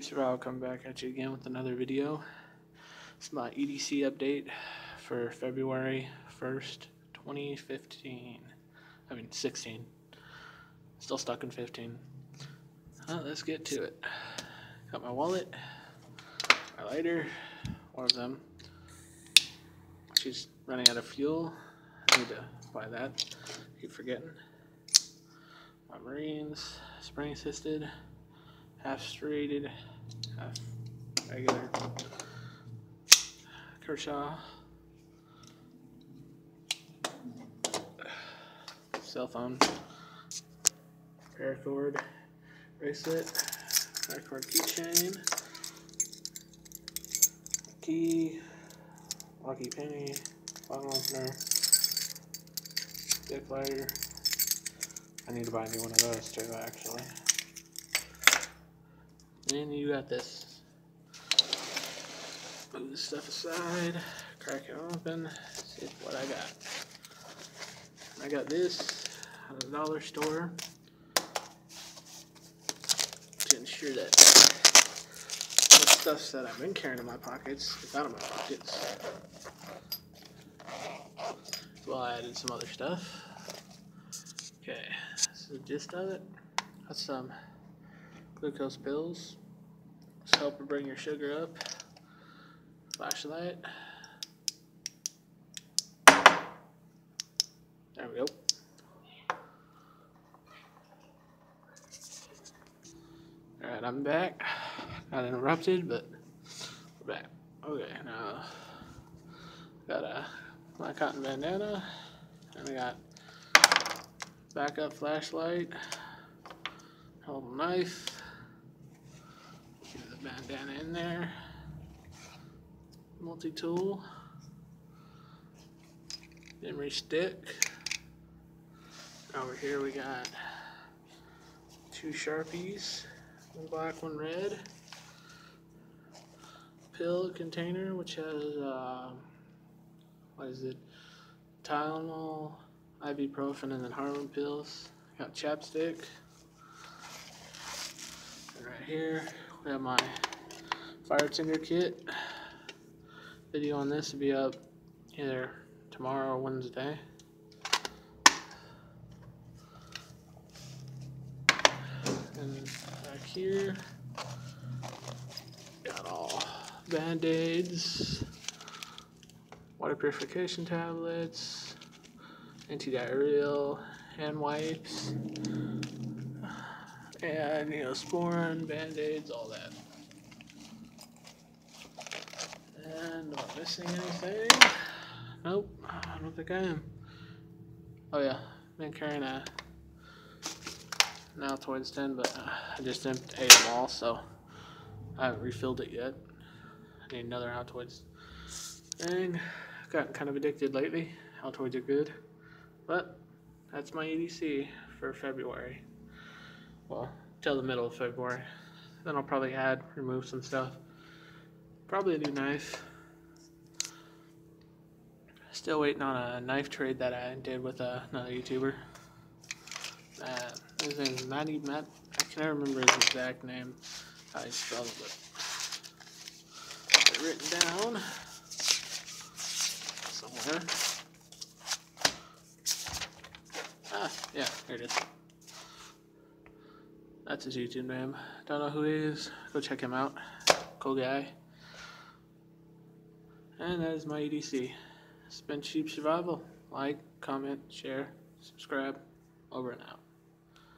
Sheep Survival coming back at you again with another video. It's my EDC update for February 1st, 16. Still stuck in 15. Let's get to it. Got my wallet, my lighter, one of them. She's running out of fuel. I need to buy that. Keep forgetting. My Marines, spring assisted, half serrated, half regular. Kershaw. Cell phone. Paracord bracelet. Paracord keychain. Key. Lucky penny. Bottle opener. Stick lighter. I need to buy a new one of those too, actually. And you got this. Move this stuff aside. Crack it open. See what I got. I got this at the dollar store to ensure that the stuff that I've been carrying in my pockets is out of my pockets. Well, I added some other stuff. Okay, this is the gist of it. Got some glucose pills. Just help to bring your sugar up. Flashlight. There we go. Alright, I'm back. Got interrupted, but we're back. Okay, now got my cotton bandana, and we got backup flashlight, a little knife, get the bandana in there, multi-tool, memory stick. Over here we got 2 Sharpies, one black, one red. Pill container, which has what is it? Tylenol, ibuprofen, and then Harlem pills. Got chapstick. And right here we have my fire tinder kit. Video on this will be up either tomorrow or Wednesday. And back here, got all Band-Aids, water purification tablets, antidiarrheal, hand wipes, and Neosporin, Band-Aids, all that. And am I missing anything? Nope, I don't think I am. Oh yeah, been carrying a Altoids 10, but I just ate them all, so I haven't refilled it yet. I need another Altoids thing. I've gotten kind of addicted lately. Altoids are good, but that's my EDC for February. Well, till the middle of February. Then I'll probably remove some stuff. Probably a new knife. Still waiting on a knife trade that I did with another YouTuber. His name's Matt. I can never remember his exact name, how he spelled it, but it's written down somewhere. Yeah, here it is. That's his YouTube name. Don't know who he is. Go check him out. Cool guy. And that is my EDC. It's been Sheep Survival. Like, comment, share, subscribe. Over and out.